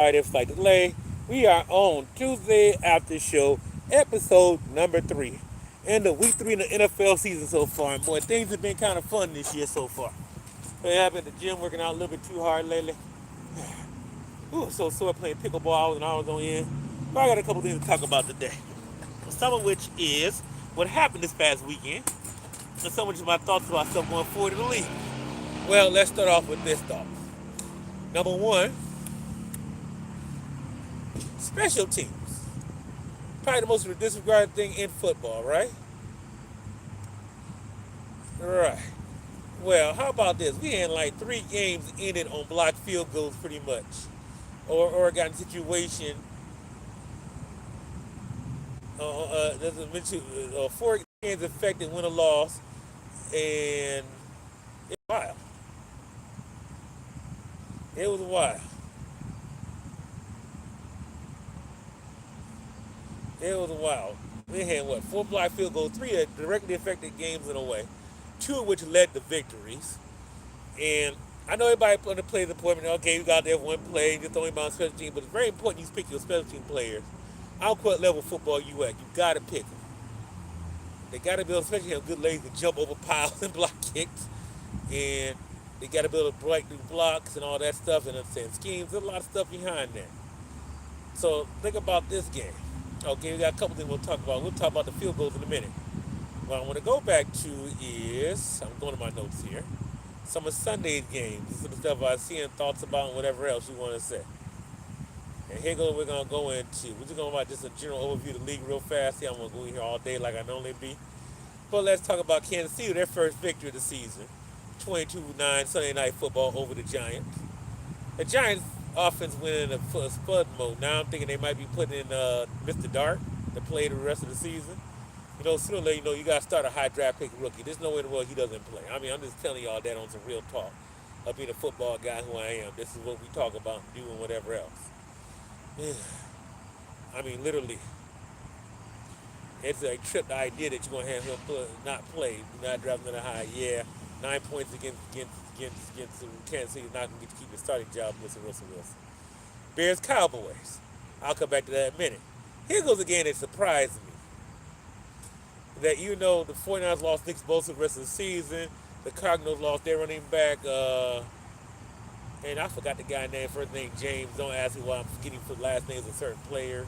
Friday Flight Delay. We are on Tuesday after show, episode number 3. And the week 3 in the NFL season so far. And boy, things have been kind of fun this year so far. I've been at the gym working out a little bit too hard lately. Ooh, so sore playing pickleball hours and hours on end. But I got a couple things to talk about today. Some of which is what happened this past weekend. And some of which is my thoughts about stuff going forward in the league. Well, let's start off with this thought. Number one, special teams. Probably the most disregarded thing in football, right? Right. Well, how about this? We had like 3 games ended on blocked field goals pretty much. Or got in a situation, there's a mention, 4 games affected, win or loss, and it was wild. It was wild. It was wild. We had what, 4 blocked field goals, 3 that directly affected games in a way, 2 of which led to victories. And I know everybody put the play the appointment. Okay, you got there one play, you're throwing about special team, but it's very important you pick your special team players. I don't care what level of football you at, you gotta pick them. They gotta be able, especially have good legs to jump over piles and block kicks, and they gotta be able to break through blocks and all that stuff and understand schemes. There's a lot of stuff behind that. So think about this game. Okay, we got a couple things we'll talk about. We'll talk about the field goals in a minute. What I want to go back to is, I'm going to my notes here, some of Sunday's games. This is the stuff I see and thoughts about and whatever else you want to say. And here goes what we're going to go into. We're just going to about just a general overview of the league real fast. See, I'm going to go in here all day like I normally be. But let's talk about Kansas City, their first victory of the season. 22-9 Sunday Night Football over the Giants. The Giants offense went in a spud mode. Now I'm thinking they might be putting in Mr. Dart to play the rest of the season. You know, sooner or later, you got to start a high draft pick rookie. There's no way in the world he doesn't play. I mean, I'm just telling y'all that on some real talk. Of being a football guy who I am. This is what we talk about and do and whatever else. I mean, literally, it's a trip the idea that you're going to have him not play, not draft another high. Yeah, 9 points against Kansas City, not going to keep his starting job, Mr. Russell Wilson. Bears Cowboys. I'll come back to that in a minute. Here goes again, it surprised me that the 49ers lost Nick Bosa the rest of the season. The Cardinals lost their running back, and I forgot the guy's name, first name James. Don't ask me why I'm forgetting for last names of certain players.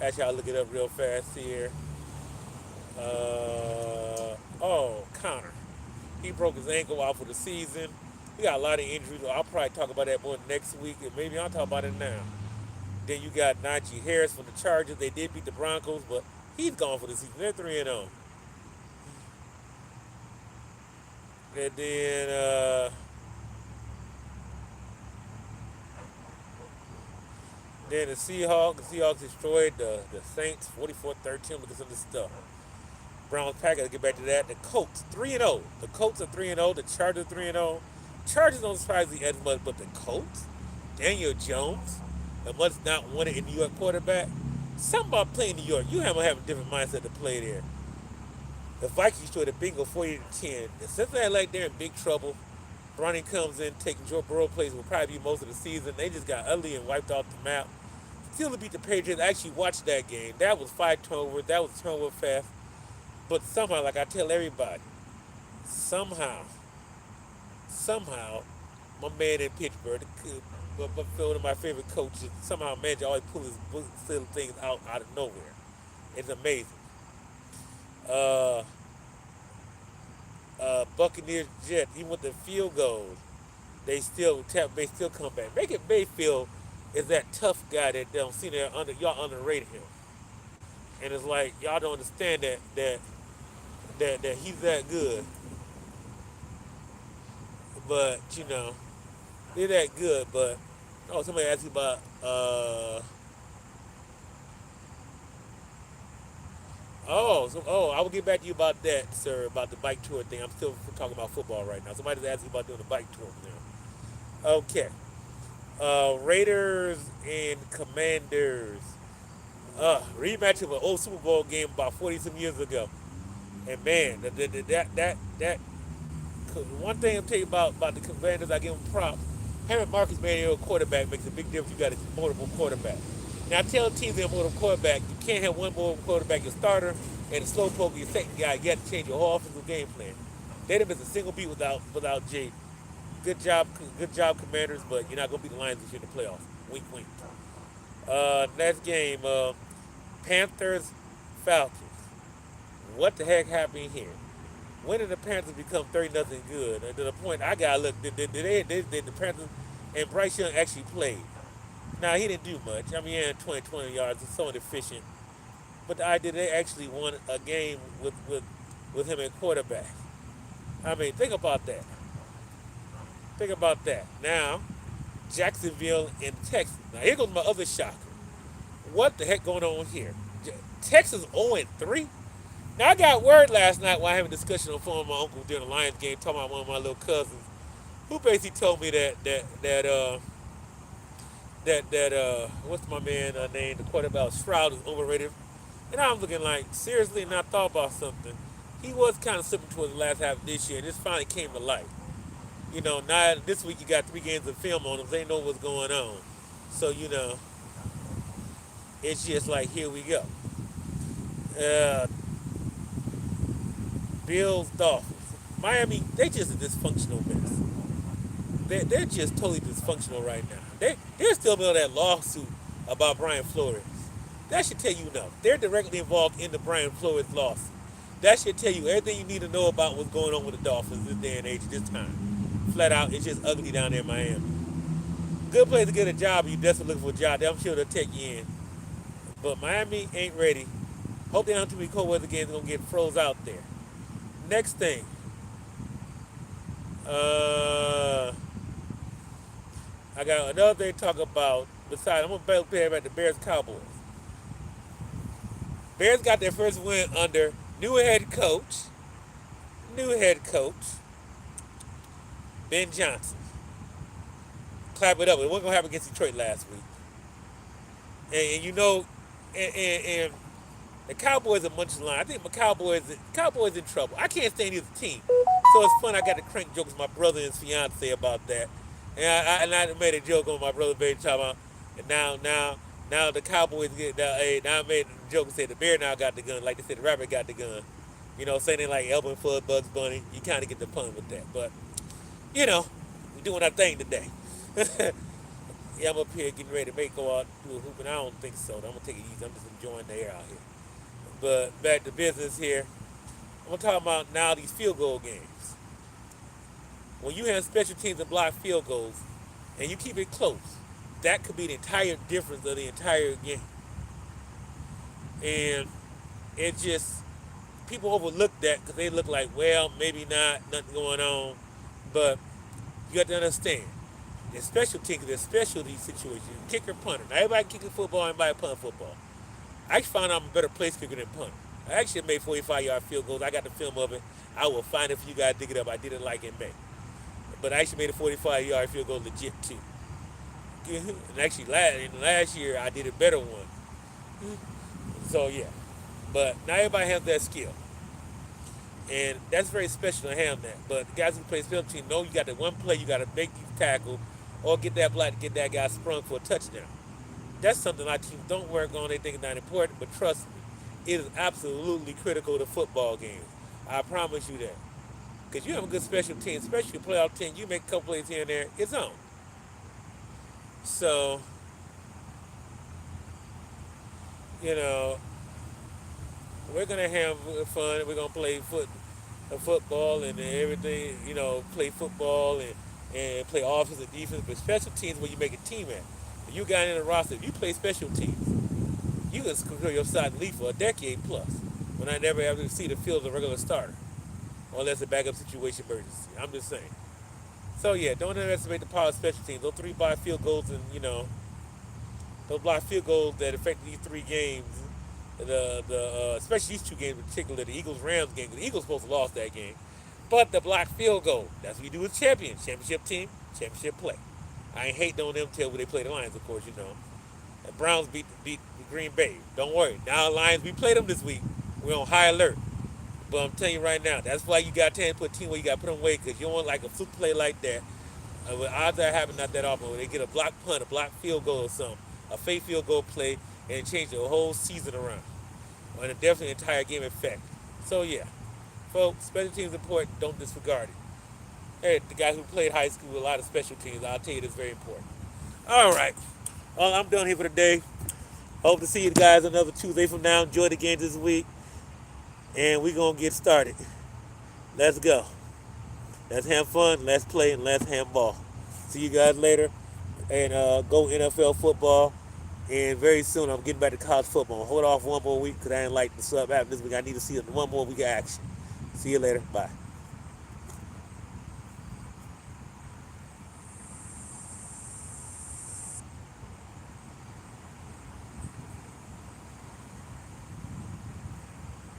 Actually, I'll look it up real fast here. Connor. He broke his ankle out for the season. He got a lot of injuries. I'll probably talk about that more next week, and maybe I'll talk about it now. Then you got Najee Harris from the Chargers. They did beat the Broncos, but he's gone for the season. They're 3-0. And then the Seahawks destroyed the Saints 44-13. Look at some of this stuff. Browns Packers, to get back to that. The Colts 3-0. The Colts are 3-0. The Chargers 3-0. Chargers don't surprise me as much, but the Colts, Daniel Jones, a must not want it in New York quarterback. Something about playing New York. You have to have a different mindset to play there. The Vikings destroyed the Bengals 40-10. The Cincinnati like they're in big trouble. Ronnie comes in, taking Joe Burrow plays will probably be most of the season. They just got ugly and wiped off the map. Still to beat the Patriots. I actually watched that game. That was 5 turnovers. That was turnover fest. But somehow, like I tell everybody, somehow, my man in Pittsburgh, one of my favorite coaches, somehow managed to always pull his little things out of nowhere. It's amazing. Uh, Buccaneers Jets, even with the field goals, they still come back. Baker Mayfield is that tough guy that don't see that y'all underrated him. And it's like y'all don't understand that he's that good. But they're that good. But somebody asked you about I will get back to you about that, sir, about the bike tour thing. I'm still talking about football right now. Somebody's asking about doing the bike tour now. Okay. Raiders and Commanders. Rematch of an old Super Bowl game about 40 some years ago. And man, that one thing I'll tell you about the Commanders, I give them props. Having Marcus Mariota quarterback makes a big difference. You got a multiple quarterback. Now, I tell teams that have multiple quarterback, you can't have one more quarterback, your starter, and a slow poke, your second guy. You got to change your whole offensive game plan. They'd have been a single beat without Jade. Good job, Commanders, but you're not gonna beat the Lions this year in the playoffs. Wink, wink. Next game, Panthers, Falcons. What the heck happened here? When did the Panthers become 30-0 good? And to the point I gotta look, did the Panthers and Bryce Young actually played? Now he didn't do much. I mean, he had 20 yards. It's so inefficient. But the idea they actually won a game with him at quarterback. I mean, think about that. Think about that. Now, Jacksonville and Texas. Now here goes my other shocker. What the heck going on here? Texas 0-3. Now I got word last night while having a discussion on the phone with my uncle during the Lions game, talking about one of my little cousins, who basically told me that what's my man name? The quarterback Stroud is overrated. And I'm looking like, seriously, and I thought about something. He was kind of slipping towards the last half of this year, and this finally came to light. You know, now this week you got 3 games of film on him. They know what's going on. So, it's just like, here we go. Uh, Bills, Dolphins. Miami, they just a dysfunctional mess. They're just totally dysfunctional right now. They're still in that lawsuit about Brian Flores. That should tell you enough. They're directly involved in the Brian Flores lawsuit. That should tell you everything you need to know about what's going on with the Dolphins this day and age, this time. Flat out, it's just ugly down there in Miami. Good place to get a job if you're desperately looking for a job. I'm sure they'll take you in. But Miami ain't ready. Hope they don't have too many cold weather games going to get froze out there. Next thing. I got another thing to talk about. Besides, I'm going to pay about the Bears-Cowboys. Bears got their first win under new head coach, Ben Johnson. Clap it up. It wasn't going to happen against Detroit last week. And and the Cowboys are munching line. I think my Cowboys in trouble. I can't stand either team. So it's fun. I got to crank jokes with my brother and his fiance about that. And I made a joke on my brother baby talking about, and now the Cowboys now I made a joke and said the bear now got the gun. Like they said, the rabbit got the gun. Saying it like Elvin Fudd, Bugs Bunny. You kind of get the pun with that. But, we're doing our thing today. Yeah, I'm up here getting ready to go out and do a hoop, and I don't think so. I'm going to take it easy. I'm just enjoying the air out here. But back to business here. I'm going to talk about now these field goal games. When you have special teams that block field goals, and you keep it close, that could be the entire difference of the entire game. And it just, people overlook that because they look like, well, maybe not, nothing going on. But you have to understand, there's special teams, there's specialty situations. Kicker, punter. Now, everybody kicking football, everybody punt football. I actually found I'm a better place kicker than punter. I actually made 45-yard field goals. I got the film of it. I will find it for you guys to dig it up. I did it like in May. But I actually made a 45-yard field goal legit, too. And actually, last year, I did a better one. So, yeah. But not everybody has that skill. And that's very special to have that. But the guys who play special team know you got that one play, you got to make these tackle or get that block to get that guy sprung for a touchdown. That's something our teams don't work on. They think it's not important, but trust me, it is absolutely critical to football games. I promise you that. Because you have a good special team, especially a playoff team, you make a couple plays here and there, it's on. So, we're going to have fun. We're going to play football and everything, play football and play offense and defense. But special teams where you make a team at. If you got in the roster, if you play special teams, you can secure your side in the league for a decade plus. When I never ever see the field as a regular starter. Unless a backup situation emergency. I'm just saying. So, yeah, don't underestimate the power of special teams. Those 3 block field goals and, those block field goals that affect these 3 games, especially these 2 games in particular, the Eagles-Rams game. The Eagles supposed to lost that game. But the block field goal, that's what you do with championship team, championship play. I ain't hating on them till they play the Lions, of course, The Browns beat Green Bay. Don't worry. Now, Lions, we played them this week. We're on high alert. But I'm telling you right now, that's why you got to put a team where you got to put them away because you don't want like a fluke play like that. With odds that happen not that often, when they get a block punt, a block field goal or something, a fake field goal play, and change the whole season around. And definitely entire game effect. So yeah, folks, special teams important. Don't disregard it. Hey, the guy who played high school with a lot of special teams, I'll tell you it's very important. All right, well, I'm done here for the day. Hope to see you guys another Tuesday from now. Enjoy the game this week, and we're gonna get started. Let's go. Let's have fun. Let's play and let's handball. See you guys later, and go NFL football. And very soon I'm getting back to college football. Hold off one more week because I ain't like the sub happening this week. I need to see one more week of action. See you later. Bye.